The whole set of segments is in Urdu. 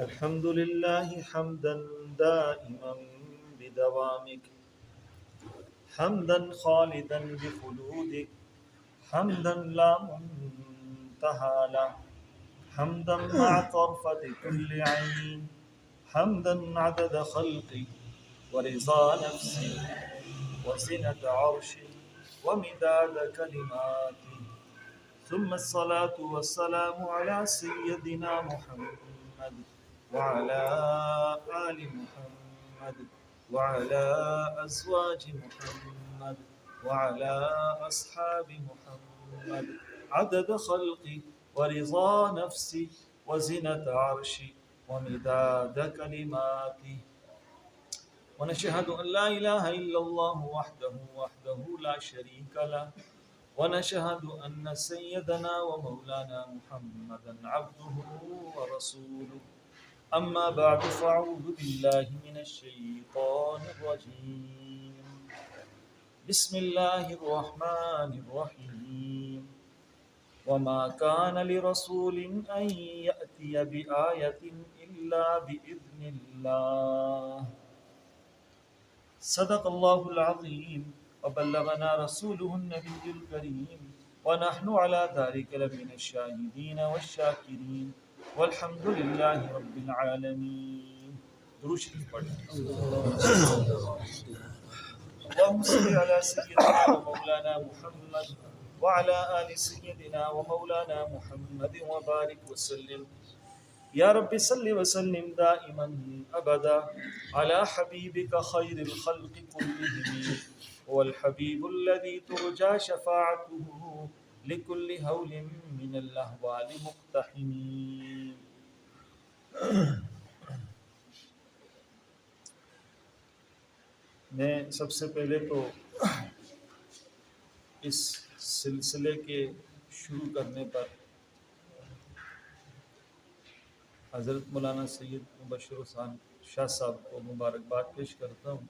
الحمد لله حمدا دائما بدوامك، حمدا خالدا بخلودك، حمدا لا منتهى له، حمدا مع طرفة كل عين، حمدا عدد خلقي ورضا نفسي وزنة عرشي ومداد كلماتي، ثم الصلاة والسلام على سيدنا محمد وعلى آل محمد وعلى أزواج محمد وعلى أصحاب محمد عدد خلقي ورضا نفسي وزنة عرشي ومداد كلماتي، ونشهد أن لا إله إلا الله وحده لا شريك له، ونشهد أن سيدنا ومولانا محمدا عبده ورسوله، أما بعد فأعوذ بالله من الشيطان الرجيم، بسم الله الرحمن الرحيم، وما كان لرسول أن يأتي بآية إلا بإذن الله، صدق الله العظيم وبلغنا رسوله النبي الكريم، ونحن على ذلك لمن الشاهدين والشاكرين، والحمد لله رب العالمين. درود شریف پڑھیں. اللهم صل على سيدنا ومولانا محمد وعلى آل سيدنا ومولانا محمد وبارك وسلم. یا رب صل وسلم دائما ابدا على حبيبك خير الخلق كلهم، هو الحبيب الذي ترجى شفاعته لكل هول من الاهوال مقتحم. میں سب سے پہلے تو اس سلسلے کے شروع کرنے پر حضرت مولانا سید مبشر حسین شاہ صاحب کو مبارکباد پیش کرتا ہوں،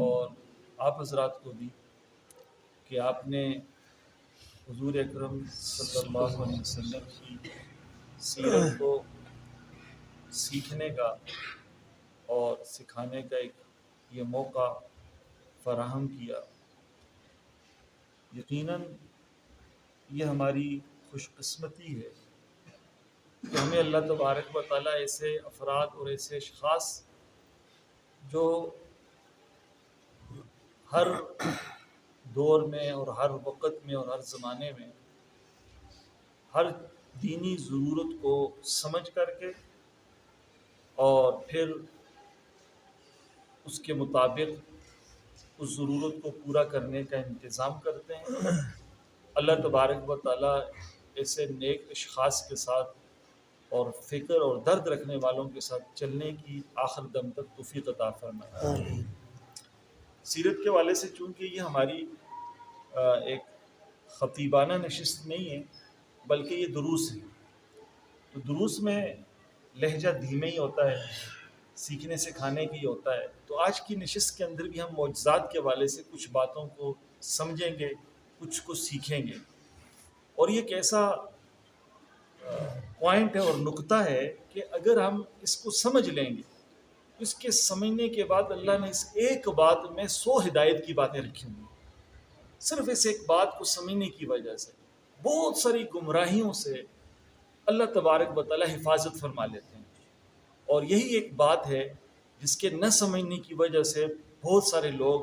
اور آپ حضرات کو بھی کہ آپ نے حضور اکرم صلی اللہ علیہ وسلم کی سیرت کو سیکھنے کا اور سکھانے کا ایک یہ موقع فراہم کیا. یقیناً یہ ہماری خوش قسمتی ہے کہ ہمیں اللہ تبارک و تعالیٰ ایسے افراد اور ایسے اشخاص جو ہر دور میں اور ہر وقت میں اور ہر زمانے میں ہر دینی ضرورت کو سمجھ کر کے اور پھر اس کے مطابق اس ضرورت کو پورا کرنے کا انتظام کرتے ہیں. اللہ تبارک و تعالیٰ ایسے نیک اشخاص کے ساتھ اور فکر اور درد رکھنے والوں کے ساتھ چلنے کی آخر دم تک توفیق عطا فرمائے. سیرت کے والے سے چونکہ یہ ہماری ایک خطیبانہ نشست نہیں ہے بلکہ یہ دروس ہے، تو دروس میں لہجہ دھیمے ہی ہوتا ہے، سیکھنے سکھانے کی ہوتا ہے. تو آج کی نشست کے اندر بھی ہم معجزات کے حوالے سے کچھ باتوں کو سمجھیں گے، کچھ کو سیکھیں گے. اور یہ کیسا پوائنٹ ہے اور نقطہ ہے کہ اگر ہم اس کو سمجھ لیں گے، اس کے سمجھنے کے بعد اللہ نے اس ایک بات میں 100 ہدایت کی باتیں رکھی ہوئی. صرف اس ایک بات کو سمجھنے کی وجہ سے بہت ساری گمراہیوں سے اللہ تبارک و تعالیٰ حفاظت فرما لیتے ہیں. اور یہی ایک بات ہے جس کے نہ سمجھنے کی وجہ سے بہت سارے لوگ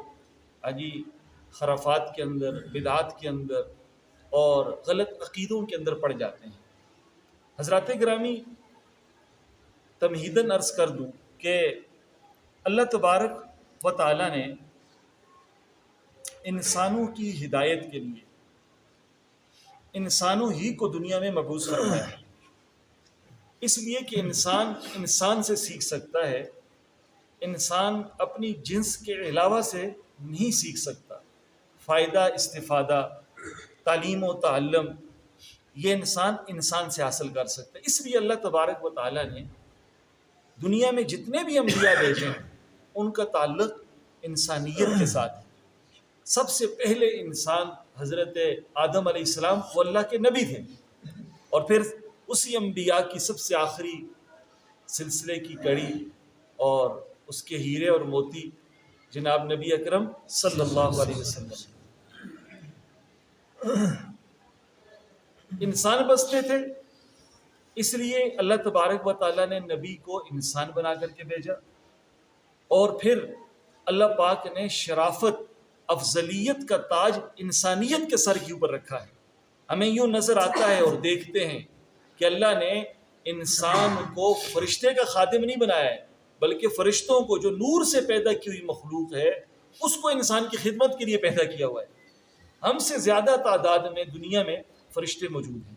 خرافات کے اندر، بدعات کے اندر اور غلط عقیدوں کے اندر پڑ جاتے ہیں. حضرات گرامی، تمہیداً عرض کر دوں کہ اللہ تبارک و تعالیٰ نے انسانوں کی ہدایت کے لیے انسانوں ہی کو دنیا میں مبعوث فرمایا ہے، اس لیے کہ انسان سے سیکھ سکتا ہے. انسان اپنی جنس کے علاوہ سے نہیں سیکھ سکتا. فائدہ، استفادہ، تعلیم و تعلم یہ انسان سے حاصل کر سکتا ہے. اس لیے اللہ تبارک و تعالیٰ نے دنیا میں جتنے بھی انبیاء بھیجے ہیں ان کا تعلق انسانیت کے ساتھ ہے. سب سے پہلے انسان حضرت آدم علیہ السلام وہ اللہ کے نبی تھے، اور پھر اسی انبیاء کی سب سے آخری سلسلے کی کڑی اور اس کے ہیرے اور موتی جناب نبی اکرم صلی اللہ علیہ وسلم۔ انسان بستے تھے، اس لیے اللہ تبارک و تعالیٰ نے نبی کو انسان بنا کر کے بھیجا، اور پھر اللہ پاک نے شرافت، افضلیت کا تاج انسانیت کے سر کے اوپر رکھا ہے۔ ہمیں یوں نظر آتا ہے اور دیکھتے ہیں کہ اللہ نے انسان کو فرشتے کا خادم نہیں بنایا ہے، بلکہ فرشتوں کو جو نور سے پیدا کی ہوئی مخلوق ہے اس کو انسان کی خدمت کے لیے پیدا کیا ہوا ہے۔ ہم سے زیادہ تعداد میں دنیا میں فرشتے موجود ہیں،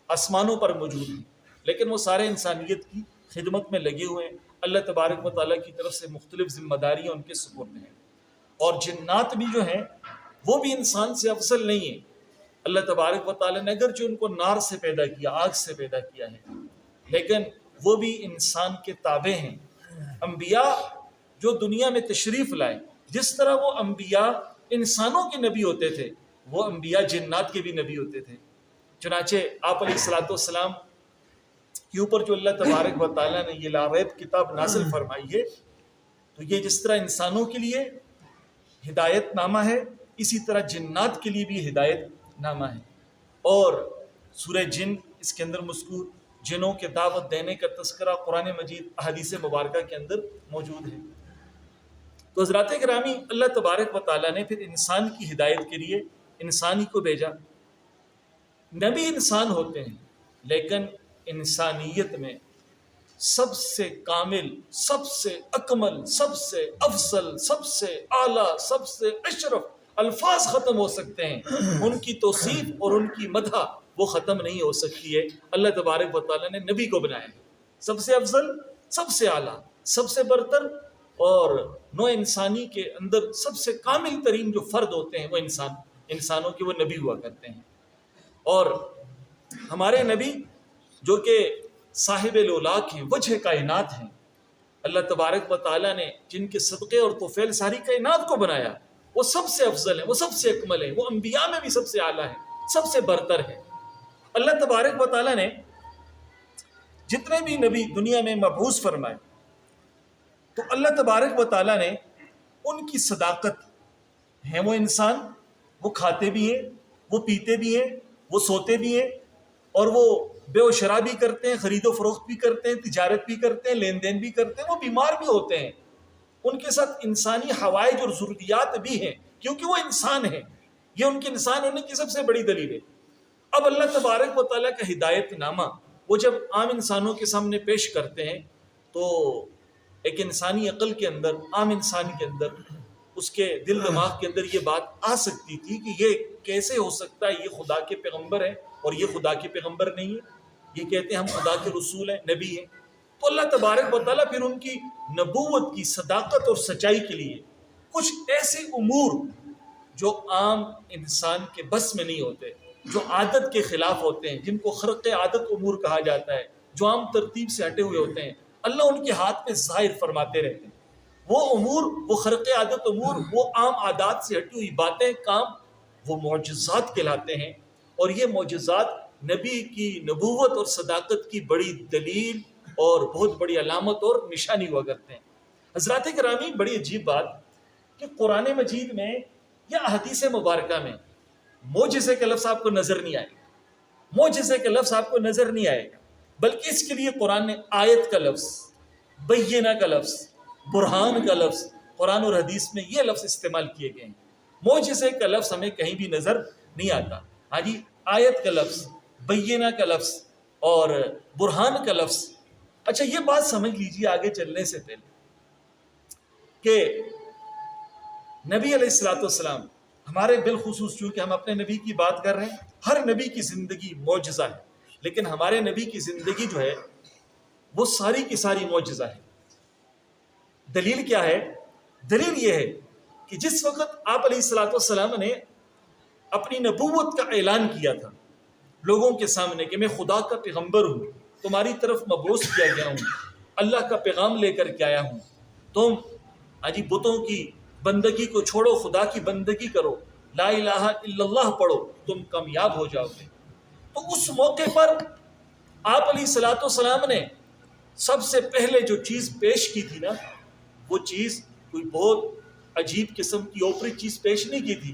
آسمانوں پر موجود ہیں، لیکن وہ سارے انسانیت کی خدمت میں لگے ہوئے ہیں۔ اللہ تبارک و تعالیٰ کی طرف سے مختلف ذمہ داریاں ان کے سپرد ہیں، اور جنات بھی جو ہیں وہ بھی انسان سے افضل نہیں ہیں۔ اللہ تبارک و تعالیٰ نے اگرچہ ان کو نار سے پیدا کیا، آگ سے پیدا کیا ہے، لیکن وہ بھی انسان کے تابع ہیں۔ انبیاء جو دنیا میں تشریف لائے، جس طرح وہ انبیاء انسانوں کے نبی ہوتے تھے، وہ انبیاء جنات کے بھی نبی ہوتے تھے۔ چنانچہ آپ علیہ الصلوۃ والسلام کے اوپر جو اللہ تبارک و تعالیٰ نے یہ لا ریب کتاب نازل فرمائی ہے، تو یہ جس طرح انسانوں کے لیے ہدایت نامہ ہے، اسی طرح جنات کے لیے بھی ہدایت نامہ ہے۔ اور سورہ جن اس کے اندر مذکور جنوں کے دعوت دینے کا تذکرہ قرآن مجید احادیث مبارکہ کے اندر موجود ہے۔ تو حضرات گرامی، اللہ تبارک و تعالیٰ نے پھر انسان کی ہدایت کے لیے انسان ہی کو بھیجا۔ نبی انسان ہوتے ہیں، لیکن انسانیت میں سب سے کامل، سب سے اکمل، سب سے افضل، سب سے اعلیٰ، سب سے اشرف الفاظ ختم ہو سکتے ہیں، ان کی توصیف اور ان کی مدح وہ ختم نہیں ہو سکتی ہے۔ اللہ تبارک و تعالیٰ نے نبی کو بنایا ہے سب سے افضل، سب سے اعلیٰ، سب سے برتر، اور نو انسانی کے اندر سب سے کامل ترین جو فرد ہوتے ہیں وہ انسانوں کے وہ نبی ہوا کرتے ہیں۔ اور ہمارے نبی جو کہ صاحب الاولاق ہیں، وجہ کائنات ہیں، اللہ تبارک و تعالیٰ نے جن کے صدقے اور توفیل ساری کائنات کو بنایا، وہ سب سے افضل ہیں، وہ سب سے اکمل ہیں، وہ انبیاء میں بھی سب سے اعلیٰ ہیں، سب سے برتر ہیں۔ اللہ تبارک و تعالیٰ نے جتنے بھی نبی دنیا میں مبعوث فرمائے، تو اللہ تبارک و تعالیٰ نے ان کی صداقت ہے، وہ انسان، وہ کھاتے بھی ہیں، وہ پیتے بھی ہیں، وہ سوتے بھی ہیں، اور وہ بے و شرا بھی کرتے ہیں، خرید و فروخت بھی کرتے ہیں، تجارت بھی کرتے ہیں، لین دین بھی کرتے ہیں، وہ بیمار بھی ہوتے ہیں، ان کے ساتھ انسانی حوائج اور ضروریات بھی ہیں، کیونکہ وہ انسان ہیں۔ یہ ان کے انسان ہونے کی سب سے بڑی دلیل ہے۔ اب اللہ تبارک و تعالیٰ کا ہدایت نامہ وہ جب عام انسانوں کے سامنے پیش کرتے ہیں، تو ایک انسانی عقل کے اندر، عام انسان کے اندر، اس کے دل دماغ کے اندر یہ بات آ سکتی تھی کہ یہ کیسے ہو سکتا ہے، یہ خدا کے پیغمبر ہیں اور یہ خدا کے پیغمبر نہیں ہے، یہ کہتے ہیں ہم خدا کے رسول ہیں، نبی ہیں۔ تو اللہ تبارک و تعالیٰ پھر ان کی نبوت کی صداقت اور سچائی کے لیے کچھ ایسے امور جو عام انسان کے بس میں نہیں ہوتے، جو عادت کے خلاف ہوتے ہیں، جن کو خرق عادت امور کہا جاتا ہے، جو عام ترتیب سے ہٹے ہوئے ہوتے ہیں، اللہ ان کے ہاتھ میں ظاہر فرماتے رہتے ہیں۔ وہ امور، وہ خرق عادت امور، وہ عام عادات سے ہٹی ہوئی باتیں، کام، وہ معجزات کہلاتے ہیں، اور یہ معجزات نبی کی نبوت اور صداقت کی بڑی دلیل اور بہت بڑی علامت اور نشانی ہوا کرتے ہیں۔ حضرات گرامی، بڑی عجیب بات کہ قرآن مجید میں یا احادیث مبارکہ میں معجزے کا لفظ آپ کو نظر نہیں آئے گا، معجزے کا لفظ آپ کو نظر نہیں آئے گا، بلکہ اس کے لیے قرآن نے آیت کا لفظ، بینہ کا لفظ، برہان کا لفظ، قرآن اور حدیث میں یہ لفظ استعمال کیے گئے ہیں۔ معجزے کا لفظ ہمیں کہیں بھی نظر نہیں آتا۔ ہاں جی، آیت کا لفظ، بینہ کا لفظ اور برہان کا لفظ۔ اچھا، یہ بات سمجھ لیجیے آگے چلنے سے پہلے کہ نبی علیہ الصلوۃ والسلام ہمارے بالخصوص، چونکہ ہم اپنے نبی کی بات کر رہے ہیں، ہر نبی کی زندگی معجزہ ہے، لیکن ہمارے نبی کی زندگی جو ہے وہ ساری کی ساری معجزہ ہے۔ دلیل کیا ہے؟ دلیل یہ ہے کہ جس وقت آپ علیہ الصلوۃ والسلام نے اپنی نبوت کا اعلان کیا تھا لوگوں کے سامنے کہ میں خدا کا پیغمبر ہوں، تمہاری طرف مبعوث کیا گیا ہوں، اللہ کا پیغام لے کر کے آیا ہوں، تم بتوں کی بندگی کو چھوڑو، خدا کی بندگی کرو، لا الہ الا اللہ پڑھو، تم کامیاب ہو جاؤ گے۔ تو اس موقع پر آپ علیہ الصلوۃ والسلام نے سب سے پہلے جو چیز پیش کی تھی نا، وہ چیز کوئی بہت عجیب قسم کی اوپری چیز پیش نہیں کی تھی،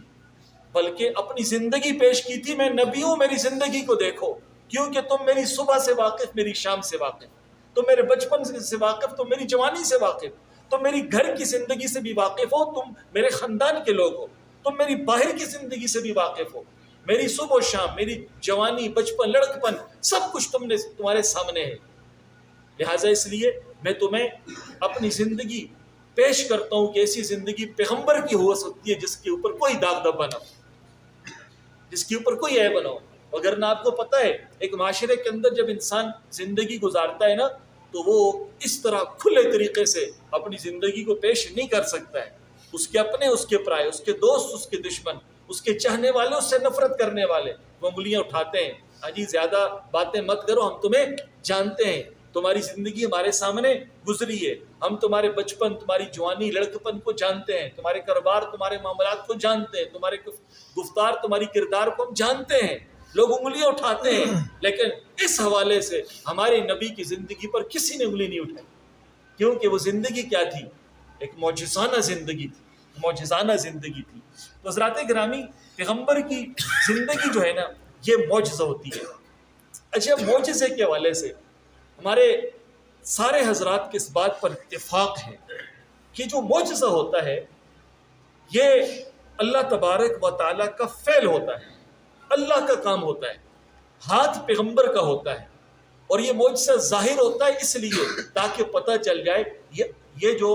بلکہ اپنی زندگی پیش کی تھی. میں نبی ہوں، میری زندگی کو دیکھو، کیونکہ تم میری صبح سے واقف، میری شام سے واقف، تم میرے بچپن سے واقف، تم میری جوانی سے واقف، تم میری گھر کی زندگی سے بھی واقف ہو، تم میرے خاندان کے لوگ ہو، تم میری باہر کی زندگی سے بھی واقف ہو. میری صبح و شام، میری جوانی، بچپن، لڑکپن، سب کچھ تمہارے سامنے ہے. لہٰذا اس لیے میں تمہیں اپنی زندگی پیش کرتا ہوں کہ ایسی زندگی پیغمبر کی ہو سکتی ہے جس کے اوپر کوئی داغ دھبا نہ ہو، جس کے اوپر کوئی عیب نہ ہو. اگر نہ آپ کو پتہ ہے ایک معاشرے کے اندر جب انسان زندگی گزارتا ہے نا، تو وہ اس طرح کھلے طریقے سے اپنی زندگی کو پیش نہیں کر سکتا ہے. اس کے اپنے، اس کے پرائے، اس کے دوست، اس کے دشمن، اس کے چاہنے والے، اس سے نفرت کرنے والے، وہ انگلیاں اٹھاتے ہیں. جی زیادہ باتیں مت کرو، ہم تمہیں جانتے ہیں، تمہاری زندگی ہمارے سامنے گزری ہے، ہم تمہارے بچپن، تمہاری جوانی، لڑکپن کو جانتے ہیں، تمہارے کاروبار، تمہارے معاملات کو جانتے ہیں، تمہارے گفتار، تمہاری کردار کو ہم جانتے ہیں. لوگ انگلیاں اٹھاتے ہیں، لیکن اس حوالے سے ہمارے نبی کی زندگی پر کسی نے انگلی نہیں اٹھائی، کیونکہ وہ زندگی کیا تھی؟ ایک معجزانہ زندگی تھی، معجزانہ زندگی تھی. تو حضرات گرامی، پیغمبر کی زندگی جو ہے نا، یہ معجزہ ہوتی ہے. اچھا، معجزے کے حوالے سے ہمارے سارے حضرات کے اس بات پر اتفاق ہے کہ جو معجزہ ہوتا ہے یہ اللہ تبارک و تعالیٰ کا فعل ہوتا ہے، اللہ کا کام ہوتا ہے، ہاتھ پیغمبر کا ہوتا ہے. اور یہ معجزہ ظاہر ہوتا ہے اس لیے تاکہ پتہ چل جائے یہ جو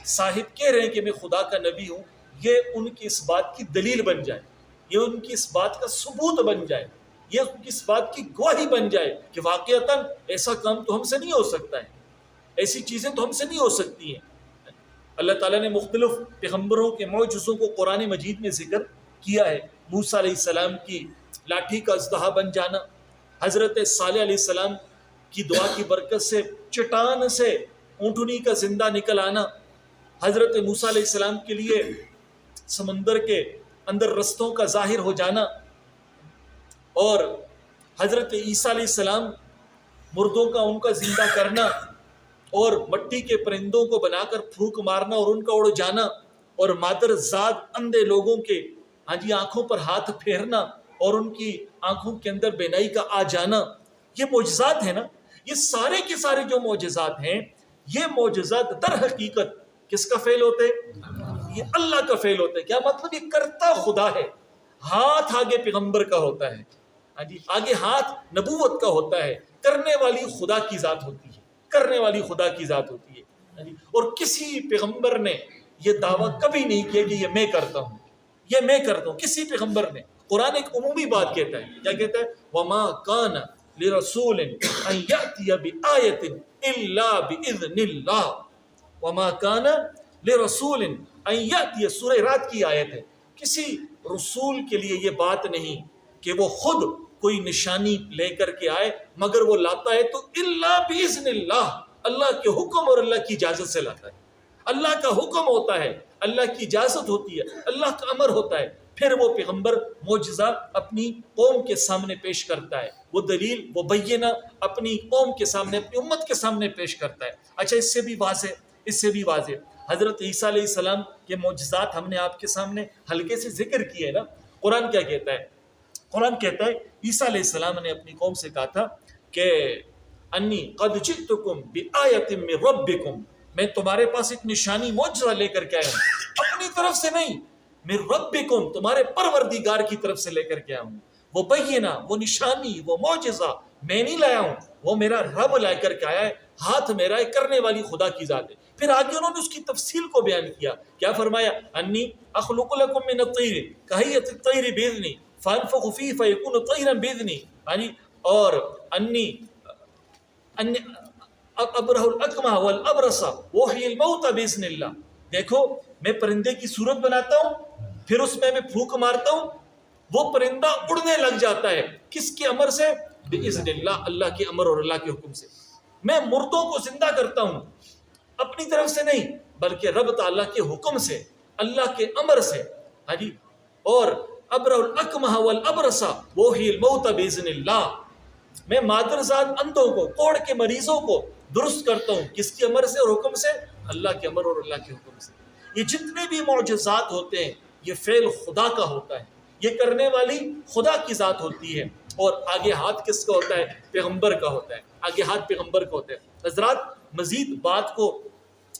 صاحب کہہ رہے ہیں کہ میں خدا کا نبی ہوں، یہ ان کی اس بات کی دلیل بن جائے، یہ ان کی اس بات کا ثبوت بن جائے، یہ ان کی اس بات کی گواہی بن جائے کہ واقعتاً ایسا کام تو ہم سے نہیں ہو سکتا ہے، ایسی چیزیں تو ہم سے نہیں ہو سکتی ہیں. اللہ تعالیٰ نے مختلف پیغمبروں کے معجزوں کو قرآن مجید میں ذکر کیا ہے. موسیٰ علیہ السلام کی لاٹھی کا اژدہا بن جانا، حضرت صالح علیہ السلام کی دعا کی برکت سے چٹان سے اونٹنی کا زندہ نکل آنا، حضرت موسیٰ علیہ السلام کے لیے سمندر کے اندر رستوں کا ظاہر ہو جانا، اور حضرت عیسیٰ علیہ السلام مردوں کا ان کا زندہ کرنا، اور مٹی کے پرندوں کو بنا کر پھونک مارنا اور ان کا اڑ جانا، اور مادر زاد اندھے لوگوں کے آنکھوں پر ہاتھ پھیرنا اور ان کی آنکھوں کے اندر بینائی کا آ جانا. یہ معجزات ہیں نا، یہ سارے کے سارے جو معجزات ہیں، یہ معجزات در حقیقت کس کا فعل ہوتے ہیں؟ یہ اللہ کا فعل ہوتا ہے. کیا مطلب؟ یہ کرتا خدا ہے. ہاتھ آگے پیغمبر کا ہوتا ہے، آگے ہاتھ نبوت کا ہوتا ہے. کرنے والی خدا کی ذات ہوتی ہے، کرنے والی خدا کی ذات ہوتی ہے. اور کسی پیغمبر نے یہ دعویٰ کبھی نہیں کیا کہ یہ میں کرتا ہوں، یہ میں کرتا ہوں. کسی پیغمبر نے. قرآن ایک عمومی بات کہتا ہے. کیا کہتا ہے؟ وَمَا كَانَ لِرَسُولٍ أَن يَأْتِيَ بِآيَةٍ إِلَّا بِإِذْنِ اللَّهِ وَمَا كَانَ لِرَسُولٍ أَن يَأْتِيَ. سورہ رات کی آیت ہے. کسی رسول کے لیے یہ بات نہیں کہ وہ خود کوئی نشانی لے کر کے آئے، مگر وہ لاتا ہے تو الا باذن اللہ، اللہ کے حکم اور اللہ کی اجازت سے لاتا ہے. اللہ کا حکم ہوتا ہے، اللہ کی اجازت ہوتی ہے، اللہ کا امر ہوتا ہے. پھر وہ پیغمبر معجزہ اپنی قوم کے سامنے پیش کرتا ہے، وہ دلیل، وہ بینہ اپنی قوم کے سامنے، اپنی امت کے سامنے پیش کرتا ہے. اچھا، اس سے بھی واضح حضرت عیسیٰ علیہ السلام کے معجزات ہم نے آپ کے سامنے ہلکے سے ذکر کیے ہے نا. قرآن کیا کہتا ہے؟ قرآن کہتا ہے عیسیٰ علیہ السلام نے اپنی قوم سے کہا تھا کہ انی قد جئتکم بآیۃ من ربکم، میں تمہارے پاس ایک نشانی معجزہ لے کر کے آیا ہوں، اپنی طرف سے نہیں، من ربکم، تمہارے پروردگار کی طرف سے لے کر کے آیا ہوں. وہ بینہ، وہ نشانی، وہ معجزہ میں نہیں لایا ہوں، وہ میرا رب لا کر کے آیا ہے. ہاتھ میرا ہے، کرنے والی خدا کی ذات ہے. پھر آگے انہوں نے اس کی تفصیل کو بیان کیا. کیا فرمایا؟ انی اخلق لکم من الطیر کہیۃ الطیر باذنی فانفخ فیہ فیکون طیرا باذنی، اور انی ابرہ الاکمہ والابرص واحیی الموتى باذن اللہ. دیکھو، میں پرندے کی صورت بناتا ہوں، پھر اس میں پھونک مارتا ہوں، وہ پرندہ اڑنے لگ جاتا ہے. کس کے امر سے؟ باذن اللہ، اللہ کے امر اور اللہ کے حکم سے. میں مردوں کو زندہ کرتا ہوں، اپنی طرف سے نہیں بلکہ رب تعالیٰ کے حکم سے، اللہ کے امر سے. اور ابرہ الاکمہ والابرص واحیی الموتى باذن اللہ، میں مادرزاد اندھوں کو، کوڑ کے مریضوں کو درست کرتا ہوں، کس کے امر سے اور حکم سے؟ اللہ کے امر اور اللہ کے حکم سے۔ یہ جتنے بھی معجزات ہوتے ہیں یہ فعل خدا کا ہوتا ہے، یہ کرنے والی خدا کی ذات ہوتی ہے، اور آگے ہاتھ کس کا ہوتا ہے؟ پیغمبر کا ہوتا ہے، آگے ہاتھ پیغمبر کا ہوتا ہے۔ حضرات مزید بات کو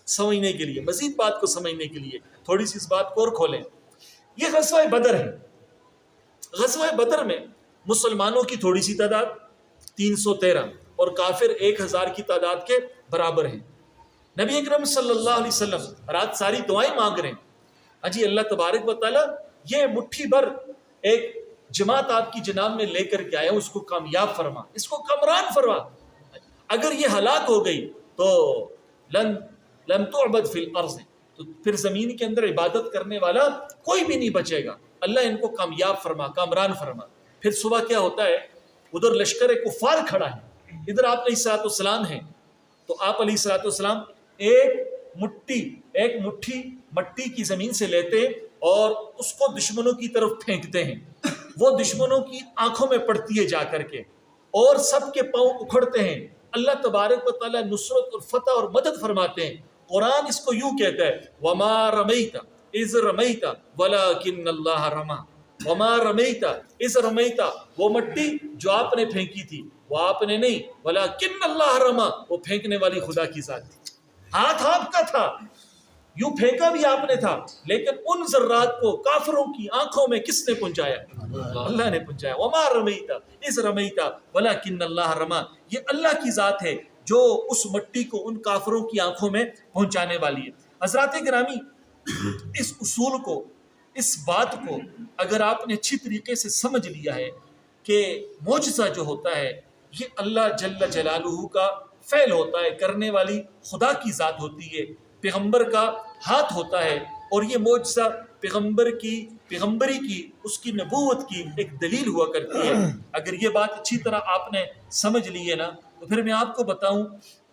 سمجھنے کے لیے تھوڑی سی اس بات کو اور کھولیں۔ یہ غزوہ بدر ہے، غزوہ بدر میں مسلمانوں کی تھوڑی سی تعداد 313 اور کافر 1000 کی تعداد کے برابر ہیں۔ نبی اکرم صلی اللہ علیہ وسلم رات ساری دعائیں مانگ رہے ہیں، اجی اللہ تبارک و تعالیٰ یہ مٹھی بھر ایک جماعت آپ کی جناب میں لے کر کے آیا، اس کو کامیاب فرما، اس کو کمران فرما۔ اگر یہ ہلاک ہو گئی تو لن تعبد فی الارض، تو پھر زمین کے اندر عبادت کرنے والا کوئی بھی نہیں بچے گا، اللہ ان کو کامیاب فرما، کامران فرما۔ پھر صبح کیا ہوتا ہے، ادھر لشکر کفار کھڑا ہے، ادھر آپ علیہ الصلوۃ والسلام ہیں، تو آپ علیہ الصلوۃ والسلام ایک مٹھی مٹی کی زمین سے لیتے ہیں اور اس کو دشمنوں کی طرف پھینکتے ہیں، وہ دشمنوں کی آنکھوں میں پڑتی ہے جا کر کے، اور سب کے پاؤں اکھڑتے ہیں، اللہ تبارک و تعالیٰ نصرت اور فتح اور مدد فرماتے ہیں۔ قرآن اس کو یوں کہتا ہے، وما رمیت اذ رمیت ولکن اللہ رما، وما رمیت اذ رمیت، وہ مٹی جو آپ نے پھینکی تھی وہ آپ نے نہیں، ولکن اللہ رما، وہ پھینکنے والی خدا کی ذات تھی۔ ہاتھ آپ کا تھا، یوں پھینکا بھی آپ نے تھا، لیکن ان ذرات کو کافروں کی آنکھوں میں کس نے پہنچایا؟ اللہ نے پہنچایا۔ وما رمیت اذ رمیت ولکن اللہ رما، یہ اللہ کی ذات ہے جو اس مٹی کو ان کافروں کی آنکھوں میں پہنچانے والی ہے۔ حضرات گرامی، اس اصول کو، اس بات کو اگر آپ نے اچھی طریقے سے سمجھ لیا ہے کہ معجزہ جو ہوتا ہے یہ اللہ جل جلالہ کا فعل ہوتا ہے، کرنے والی خدا کی ذات ہوتی ہے، پیغمبر کا ہاتھ ہوتا ہے، اور یہ معجزہ پیغمبری کی، اس کی نبوت کی ایک دلیل ہوا کرتی ہے۔ اگر یہ بات اچھی طرح آپ نے سمجھ لی ہے نا، تو پھر میں آپ کو بتاؤں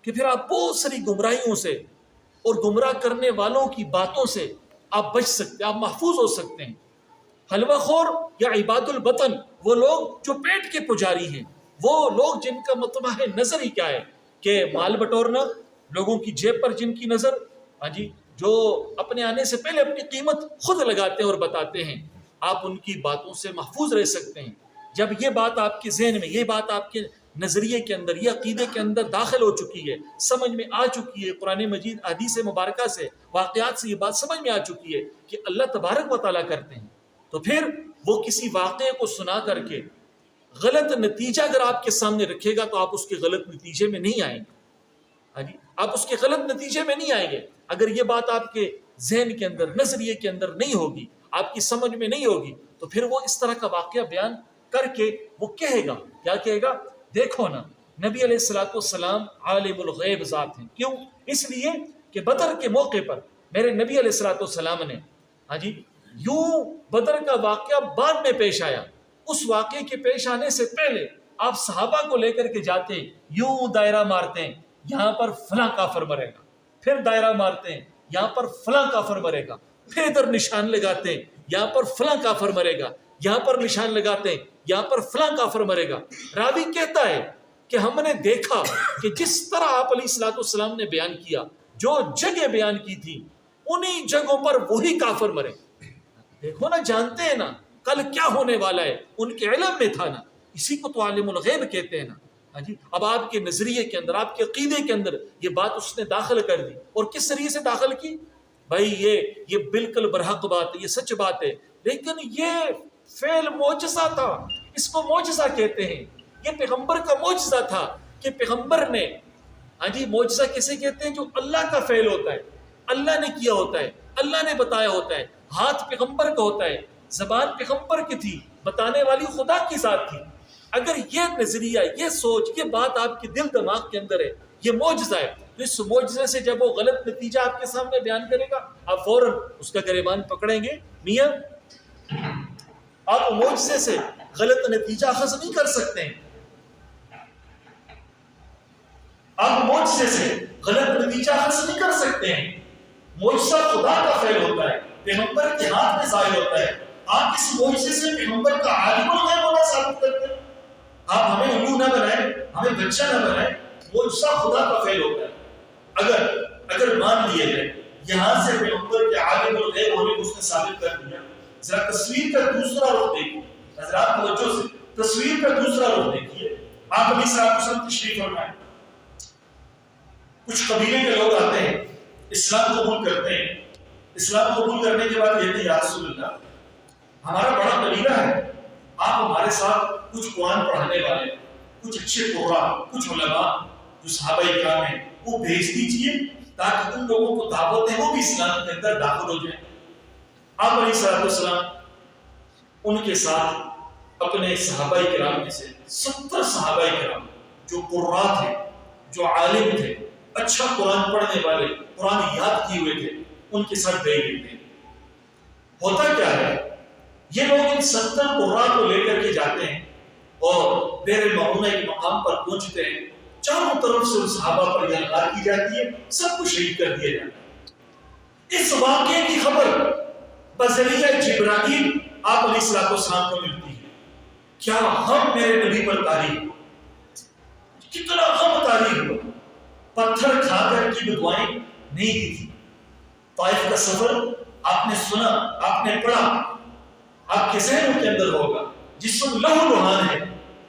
کہ پھر آپ بہت ساری گمراہیوں سے اور گمراہ کرنے والوں کی باتوں سے آپ بچ سکتے ہیں، آپ محفوظ ہو سکتے ہیں۔ حلوہ خور یا عباد البطن، وہ لوگ جو پیٹ کے پجاری ہیں، وہ لوگ جن کا مطمع نظر ہی کیا ہے کہ مال بٹورنا، لوگوں کی جیب پر جن کی نظر، ہاں جی، جو اپنے آنے سے پہلے اپنی قیمت خود لگاتے ہیں اور بتاتے ہیں، آپ ان کی باتوں سے محفوظ رہ سکتے ہیں۔ جب یہ بات آپ کے ذہن میں، یہ بات آپ کے نظریے کے اندر، یہ عقیدے کے اندر داخل ہو چکی ہے، سمجھ میں آ چکی ہے، قرآن مجید احادیث مبارکہ سے، واقعات سے یہ بات سمجھ میں آ چکی ہے کہ اللہ تبارک و تعالیٰ کرتے ہیں، تو پھر وہ کسی واقعے کو سنا کر کے غلط نتیجہ اگر آپ کے سامنے رکھے گا تو آپ اس کے غلط نتیجے میں نہیں آئیں گے۔ ہاں جی، آپ اس کے غلط نتیجے میں نہیں آئیں گے اگر یہ بات آپ کے ذہن کے اندر، نظریے کے اندر نہیں ہوگی، آپ کی سمجھ میں نہیں ہوگی، تو پھر وہ اس طرح کا واقعہ بیان کر کے وہ کہے گا، کیا کہے گا؟ دیکھو نا، نبی علیہ الصلوۃ والسلام عالم الغیب ذات ہیں۔ کیوں؟ اس لیے کہ بدر کے موقع پر میرے نبی علیہ الصلوۃ والسلام نے، ہاں جی، یوں بدر کا واقعہ بعد میں پیش آیا، اس واقعے کے پیش آنے سے پہلے آپ صحابہ کو لے کر کے جاتے ہیں، یوں دائرہ مارتے ہیں، یہاں پر فلاں کافر مرے گا، پھر دائرہ مارتے ہیں، یہاں پر فلاں کافر مرے گا، پھر ادھر نشان لگاتے ہیں، یہاں پر فلاں کافر مرے گا، یہاں پر نشان لگاتے ہیں، یہاں پر فلاں کافر مرے گا۔ راوی کہتا ہے کہ ہم نے دیکھا کہ جس طرح آپ علیہ الصلوۃ والسلام نے بیان کیا، جو جگہ بیان کی تھی، انہی جگہوں پر وہی کافر مرے۔ دیکھو نا، جانتے ہیں نا کل کیا ہونے والا ہے، ان کے علم میں تھا نا، اسی کو تو عالم الغیب کہتے ہیں نا۔ ہاں جی، اب آپ کے نظریے کے اندر، آپ کے عقیدے کے اندر یہ بات اس نے داخل کر دی، اور کس ذریعے سے داخل کی؟ بھائی یہ بالکل برحق بات ہے، یہ سچ بات ہے، لیکن یہ فعل معجزہ تھا، اس کو معجزہ کہتے ہیں۔ یہ پیغمبر کا معجزہ تھا کہ پیغمبر نے، ہاں جی، معجزہ کیسے کہتے ہیں؟ جو اللہ کا فعل ہوتا ہے، اللہ نے کیا ہوتا ہے، اللہ نے بتایا ہوتا ہے، ہاتھ پیغمبر کا ہوتا ہے، زبان پیغمبر کی تھی، بتانے والی خدا کی ذات تھی۔ اگر یہ نظریہ، یہ سوچ، یہ بات آپ کے دل دماغ کے اندر ہے، یہ معجزہ ہے، تو اس معجزے سے جب وہ غلط نتیجہ آپ کے سامنے بیان کرے گا، آپ فوراً اس کا گریبان پکڑیں گے۔ میاں، آپ معجزے سے غلط نتیجہ اخذ نہیں کر سکتے ہیں، آپ معجزے سے غلط نتیجہ اخذ نہیں کر سکتے ہیں۔ معجزہ خدا کا فعل ہوتا ہے، پیغمبر کے ہاتھ میں ظاہر ہوتا ہے۔ آپ اس معجزے سے پیغمبر کا عالم الغیب ہونا ثابت کرتے ہیں۔ آپ ہمیں الو نہ بنائیں، ہمیں بچہ نہ بنائیں، معجزہ خدا کا فعل ہوتا ہے. اگر مان لیا جائے یہاں سے پیغمبر کے عالم الغیب ہونے کو اس نے ثابت کر دیا. ذرا تصویر کا دوسرا رخ دیکھیے حضرات، توجہ سے تصویر کا دوسرا رخ دیکھیے. آپ علیہ السلام تشریف فرمائیں. کچھ قبیلے کے لوگ آتے ہیں، اسلام قبول کرتے ہیں. اسلام قبول کرنے کے بعد کہتے ہیں یا رسول اللہ ہمارا بڑا قبیلہ ہے، آپ ہمارے ساتھ کچھ قرآن پڑھانے والے، کچھ اچھے قراء، کچھ علماء جو صحابہ کرام ہیں وہ بھیج دیجیے تاکہ ان لوگوں کو دعوت ہے وہ بھی اسلام کے اندر داخل ہو جائیں. آپ علیہ السلام ان کے ساتھ اپنے صحابہ کرام میں سے 70 صحابہ کرام جو قراء تھے، جو عالم تھے، اچھا قرآن پڑھنے والے، قرآن یاد کیے ہوئے تھے، ان کے ساتھ گئے تھے. ہوتا کیا ہے، یہ لوگ ان 70 قراء کو لے کر کے جاتے ہیں اور دیر معونہ کے مقام پر پہنچتے ہیں. چاروں طرف سے ان صحابہ پر یلغار کی جاتی ہے، سب کو شہید کر دیا جاتا ہے. اس واقعے کی خبر بذریعہ جبرائیل آپ علیہ السلام کو ملتی ہے. کیا ہم میرے نبی پر تاریخ، کتنا غم تاریخ ہوا. پتھر کھا کر کی دعائیں نہیں دی تھی. طائف کا سفر آپ نے سنا، آپ نے پڑھا، آپ کے ذہنوں کے اندر ہوگا. جس وقت لہو لہان ہے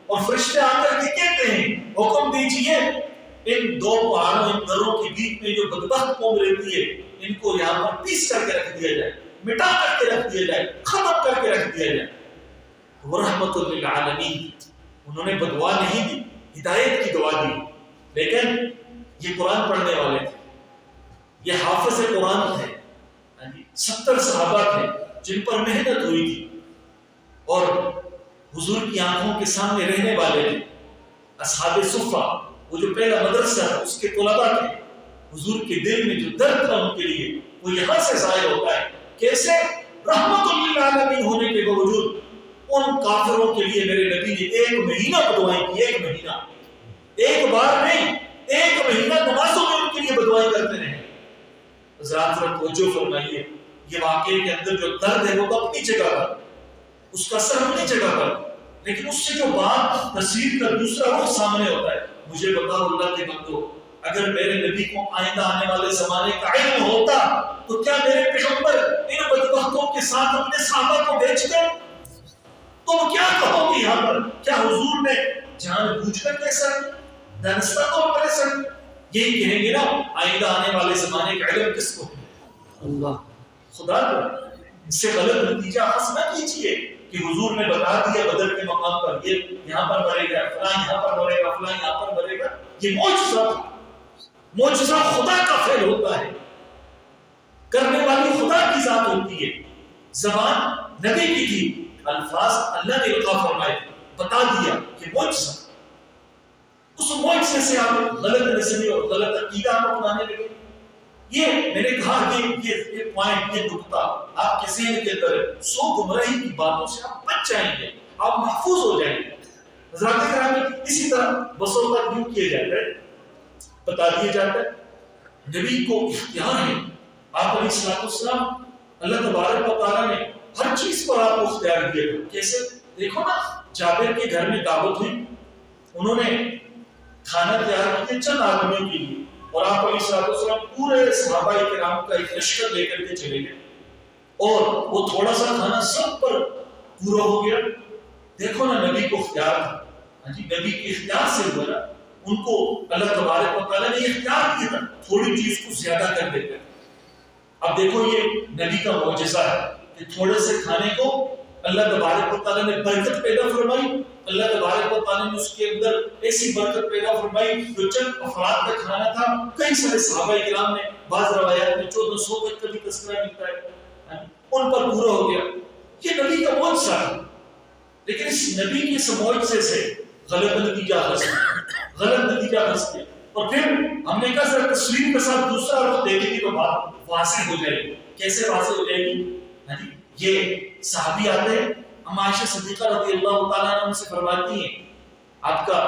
اور فرشتے آ کر کے کہتے ہیں حکم دیجیے ان دو پہاڑوں، ان دروں کے بیچ میں جو بدبخت قوم رہتی ہے ان کو یہاں پر پیس کر کے رکھ دیا جائے، مٹا کر کے رکھ دیا جائے، ختم کر کے رکھ دیا جائے. وہ رحمت للعالمین، انہوں نے بدعا نہیں دی، ہدایت کی دعا دی. لیکن یہ قرآن پڑھنے والے تھے، یہ حافظ قرآن تھے، 70 صحابہ تھے جن پر محنت ہوئی تھی اور حضور کی آنکھوں کے سامنے رہنے والے تھے. اصحاب صفہ، وہ جو پہلا مدرسہ تھا اس کے طلباء تھے. حضور کے دل میں جو درد تھا ان کے لیے وہ یہاں سے ظاہر ہوتا ہے. کیسے؟ رحمت للعالمین ہونے کے باوجود ان کافروں کے لیے میرے نبی نے 1 مہینہ بدعائیں کی. 1 مہینہ، ایک بار نہیں، 1 مہینہ نمازوں میں ان کے لیے بدعائیں کرتے رہے. حضرات توجہ فرمائیے، یہ واقعے کے اندر جو درد ہے وہ تو اپنی جگہ پر، اس کا اثر اپنی جگہ پر، لیکن اس سے جو بات تصویر کا دوسرا رخ سامنے ہوتا ہے. مجھے بتاؤ اللہ کے بندو، اگر میرے نبی کو آئندہ آنے والے زمانے کا علم ہوتا تو کیا میرے پیغمبر ان بدبختوں کے ساتھ اپنے صحابہ کو بیچتے؟ تم کیا کہو گے یہاں پر؟ کیا حضور نے جان بوجھ کر کیسا دانستہ طور پر ایسا؟ یہی کہیں گے نا آئندہ آنے والے زمانے کا علم کس کو؟ اللہ، خدا کو. اس سے غلط نتیجہ حاصل نہ کیجیے کہ حضور نے بتا دیا بدر کے مقام پر یہ یہاں پر مرے گا، فلاں یہاں پر مرے گا، فلاں یہاں پر مرے گا. یہ معجزہ تھا. معجزہ خدا کا فعل ہوتا ہے، کرنے والی خدا کی ذات ہوتی ہے. زبان نبی کی تھی، الفاظ اللہ نے القا فرمائے، بتا دیا کہ معجزہ. اس معجزے سے آپ غلط نظری اور غلط عقیدہ اپنانے لگے. یہ میں نے کہا کہ یہ پوائنٹ، یہ نقطہ آپ کے ذہن کے اندر 100 گمراہی کی باتوں سے آپ بچ جائیں گے، آپ محفوظ ہو جائیں گے. حضرات کرام اسی طرح بسوں کا کیوں کیا جاتا ہے، بتا دیا جاتا ہے. نبی کو اختیار ہے. آپ علیہ السلام اللہ تبارک و تعالیٰ نے ہر چیز پر آپ کو اختیار دیا. کیسے؟ دیکھو نا، جابر کے گھر میں دعوت ہوئی، انہوں نے کھانا تیار کیا چند آدمیوں کے لیے، اور آپ علیہ السلام پورے صحابہ کرام کا ایک لشکر لے کر کے چلے گئے اور وہ تھوڑا سا کھانا سب پر پورا ہو گیا. دیکھو نا، نبی کو اختیار تھا. نبی کے اختیار سے ہوا نا، ان کو اللہ تبارک و تعالیٰ نے اختیار دیا تھا تھوڑی چیز کو زیادہ کر دیتے. اب دیکھو یہ نبی کا معجزہ ہے کہ تھوڑے سے کھانے کو اللہ تبارک و تعالیٰ نے برکت پیدا فرمائی. اللہ تبارک و تعالیٰ نے اس کے اندر ایسی برکت پیدا فرمائی جو چند افراد کا کھانا تھا کئی سارے صحابہ کرام نے، بعض روایات میں 1400 تک کا بھی تذکرہ ملتا ہے، ان پر پورا ہو گیا. یہ نبی کا معجزہ ہے. لیکن اس نبی کے اس معجزے سے غلط نتیجہ حاصل کیا. اور پھر ہم نے کہا سر تصویر کے ساتھ دوسرا رخ دیکھیں گے تو بات واضح ہو جائے گی. کیسے واضح ہو جائے گی؟ یہ صحابی آتے ہیں، اما عائشہ صدیقہ رضی اللہ تعالیٰ عنہ سے فرماتی ہیں آپ کا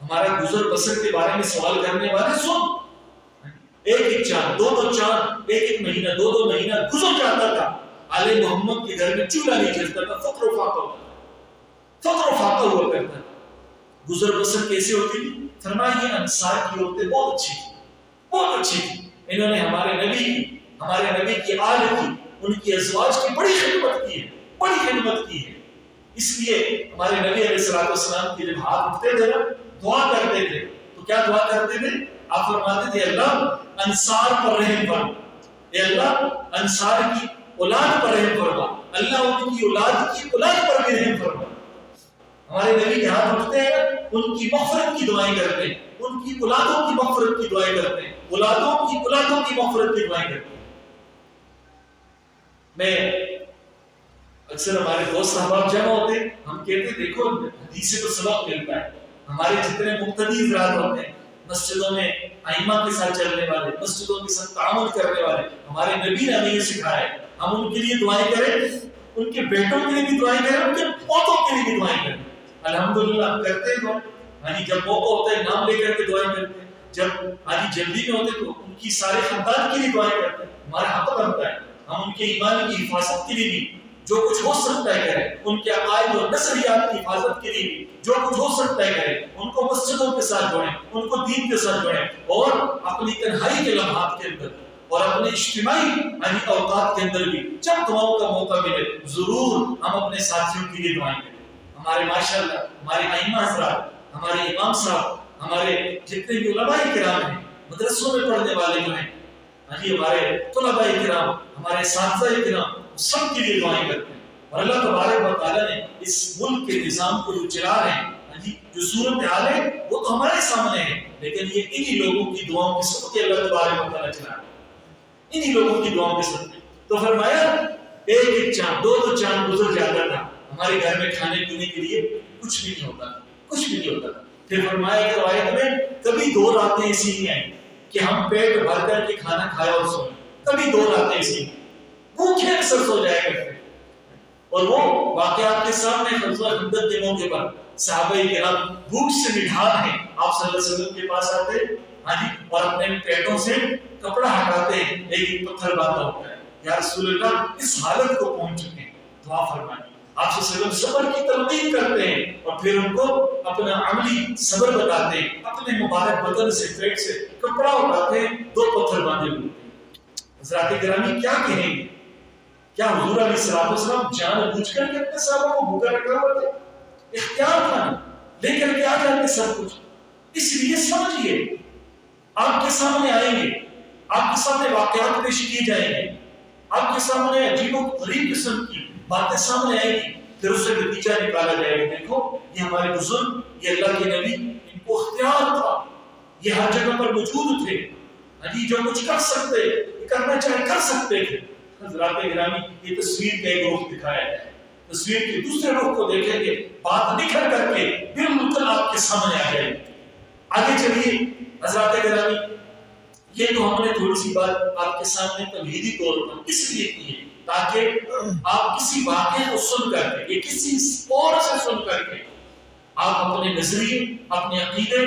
ہمارا گزر بسر کے بارے میں سوال کرنے والے سن. ایک چاند، دو چاند، ایک مہینہ، دو مہینہ گزر جاتا تھا، آل محمد کے گھر میں چولہا نہیں جلتا تھا، فقر و فاقہ ہوا کرتا تھا. گزر بسر کیسے ہوتی تھی؟ فرمایا یہ انصار کی عورتیں بہت اچھی تھی، بہت اچھی تھی، انہوں نے ہمارے نبی کی آل کی، ان کی ازواج کی بڑی خدمت کی ہے، بڑی خدمت کی ہے۔ اس لیے ہمارے نبی علیہ الصلوۃ والسلام کے جب ہاتھ اٹھتے تھے نا، دعا کرتے تھے تو کیا دعا کرتے تھے؟ آپ فرماتے تھے اللہ انصار پر رحم فرما، اے اللہ انصار کی اولاد پر رحم فرما، اللہ ان کی اولاد پر بھی رحم فرما۔ ہمارے نبی کے ہاتھ اٹھتے ہیں، ان کی مغفرت کی دعائیں کرتے ہیں، ان کی اولادوں کی مغفرت کی دعائیں کرتے ہیں، اولادوں کی مغفرت کی دعائیں کرتے ہیں۔ میں اکثر ہمارے دوست احباب جمع ہوتے ہیں، ہم کہتے ہیں دیکھو حدیث سے تو سبق ملتا ہے۔ ہمارے جتنے مقتدی افراد ہوتے ہیں مسجدوں میں ائمہ کے ساتھ چلنے والے، مسجدوں کے ساتھ تعامل کرنے والے، ہمارے نبی نے ہمیں یہ سکھایا ہے ہم ان کے لیے دعائیں کریں، ان کے بیٹوں کے لیے بھی دعائیں کریں، ان کے پوتوں کے لیے بھی دعائیں کریں۔ الحمدللہ ہم کرتے ہیں دعائیں، جب موقع ہوتا ہے نام لے کر کے دعائیں کرتے ہیں، جب جلدی میں ہوتے تو ان کی سارے خاندان کے لیے دعائیں کرتے ہیں۔ ہمارا حق بنتا ہے ہم ان کے ایمان کی حفاظت کے لیے بھی جو کچھ ہو سکتا ہے کریں، ان کے عقائد اور نظریات کی حفاظت کے لیے بھی جو کچھ ہو سکتا ہے کریں، ان کو مسجدوں کے ساتھ جوڑیں، ان کو دین کے ساتھ جوڑیں، اور اپنی تنہائی کے لمحات کے اندر اور اپنے اجتماعی اوقات کے اندر بھی جب دعاؤں کا موقع ملے ضرور ہم اپنے ساتھیوں کے لیے دعائیں کریں۔ ہمارے ماشاءاللہ ہمارے ائمہ حضرات، ہمارے امام صاحب، ہمارے جتنے بھی علماء کرام ہیں، مدرسوں میں پڑھنے والے جو ہیں، ہمارے طلباء کرام، ہمارے اساتذہ کرام، سب کے لیے دعائیں کرتے ہیں۔ اور اللہ تبارک و تعالیٰ نے اس ملک کے نظام کو جو چلا رہے ہیں، جو صورتحال ہے وہ تو ہمارے سامنے ہے، لیکن یہ انہی لوگوں کی دعاؤں کے صدقے اللہ تبارک و تعالیٰ چلا رہے ہیں، انہی لوگوں کی دعاؤں کے صدقے۔ تو فرمایا ایک چاند، دو چاند گزر جاتا تھا، ہمارے گھر میں کھانے پینے کے لیے کچھ بھی نہیں ہوتا تھا، کچھ بھی نہیں ہوتا تھا۔ پھر فرمایا کہ روایت میں کبھی 2 راتیں ایسی نہیں آئیں کہ ہم پیٹ بھر کر کے کھانا کھایا اور سوئے، کبھی 2 راتیں ایسی نہیں، بھوکے اکثر سو جایا کرتے۔ اور وہ واقعات کے سامنے غزوہ خندق کے موقع پر صحابہ کرام بھوک سے نڈھال ہیں، آپ صلی اللہ علیہ وسلم کے پاس آتے اور اپنے پیٹوں سے کپڑا ہٹاتے، ایک پتھر باندھا ہوتا ہے، یا رسول اللہ اس حالت کو پہنچ چکے ہیں، دعا فرمائیں۔ آپ صلی اللہ علیہ وسلم صبر کی تلقین کرتے ہیں اور پھر ان کو اپنا عملی صبر بتاتے ہیں، اپنے مبارک بدن سے پیٹ سے کپڑا اٹھاتے ہیں، 2 پتھر باندھے ہوئے ہیں۔ حضرات گرامی کیا کہیں گے؟ کیا حضور علیہ السلام جان بوجھ کر کے اپنے صحابہ کو بھوکا رکھا ہوا تھا؟ اختیار تھا نا، لے کر کے آ جاتے سب کچھ۔ اس لیے سمجھیے آپ کے سامنے آئیں گے، آپ کے سامنے واقعات پیش کیے جائیں گے، آپ کے سامنے عجیب و غریب قسم کی باتیں سامنے آئیں گی، پھر اس سے نتیجہ نکالا جائے گا۔ دیکھو یہ ہمارے بزرگ، یہ اللہ کے نبی، ان کو اختیار تھا، یہ ہر جگہ پر موجود تھے، جو کچھ کر سکتے، کرنا چاہے کر سکتے تھے۔ حضرات گرامی یہ تصویر کا ایک رخ دکھایا ہے، تصویر کے دوسرے رخ کو دیکھیں گے، بات نکھر کر کے بالکل آپ کے سامنے آ جائے۔ آگے چلیے حضرات گرامی، یہ تو ہم نے تھوڑی سی بات آپ کے سامنے تمہیدی طور پر اس لیے کی ہے تاکہ آپ کسی واقعے کو سن کر کے یا کسی اور سے سن کر کے آپ اپنے نظریے، اپنے عقیدے،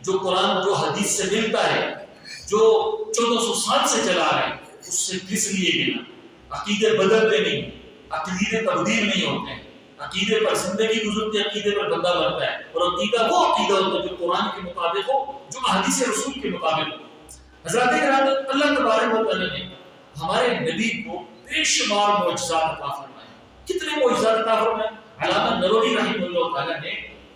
جو قرآن جو حدیث سے ملتا ہے، جو 1400 سال سے چلا رہے ہیں، اس سے پھس لیے گنا۔ عقیدے بدلتے نہیں، عقیدے تبدیل نہیں ہوتے ہیں، عقیدے پر زندگی گزرتی ہے، عقیدے پر بندہ مرتا ہے، اور عقیدہ وہ عقیدہ ہوتا ہے جو قرآن کے مطابق ہو، جو احادیث رسول کے مطابق ہو۔ حضرات گرامی، اللہ تبارک و تعالیٰ نے ہمارے نبی کو بے شمار معجزات عطا فرمائے۔ کتنے معجزات عطا فرمائے؟ علامہ نووی رحمہ اللہ تعالیٰ نے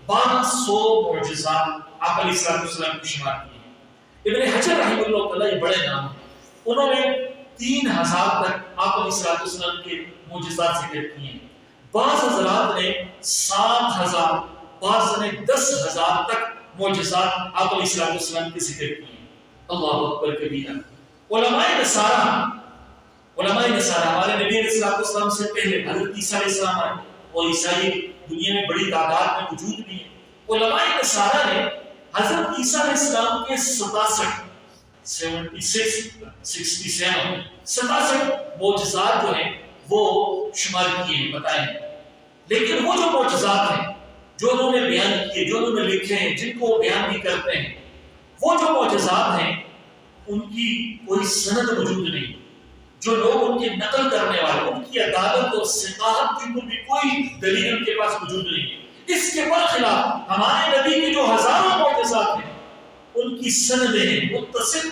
1200 معجزات آپ علیہ السلام کو شمار کیے ہیں۔ ابن حجر رحمہ اللہ تعالیٰ یہ بڑے نام ہیں، انہوں نے 3000 تک آپ علیہ السلام کے معجزات ذکر کیے ہیں۔ بعض حضرات نے 7000، بعض نے 10,000 تک معجزات آپ علیہ السلام کے ذکر کیے ہیں۔ اللہ اکبر کبیرہ۔ علماء نصارہ ہمارے نبی علیہ السلام سے پہلے حضرت عیسیٰ علیہ السلام آئے، اور عیسائی دنیا میں بڑی تعداد میں موجود بھی ہیں۔ علماء نصارہ نے حضرت عیسیٰ علیہ السلام کے 67 معجزات جو ہیں وہ شمار کیے ہیں، بتائیں۔ لیکن وہ جو معجزات ہیں جو انہوں نے بیان کیے، جو انہوں نے لکھے ہیں، جن کو وہ بیان بھی کرتے ہیں، وہ جو معجزات ہیں ان کی کوئی سند موجود نہیں، جو لوگ ان کی نقل کرنے والے، ان کی عدالت اور صحاحت کی بھی کوئی دلیل ان کے پاس موجود نہیں ہے۔ اس کے برخلاف ہمارے نبی کے جو ہزاروں معجزات ہیں ان کی سندیں متصل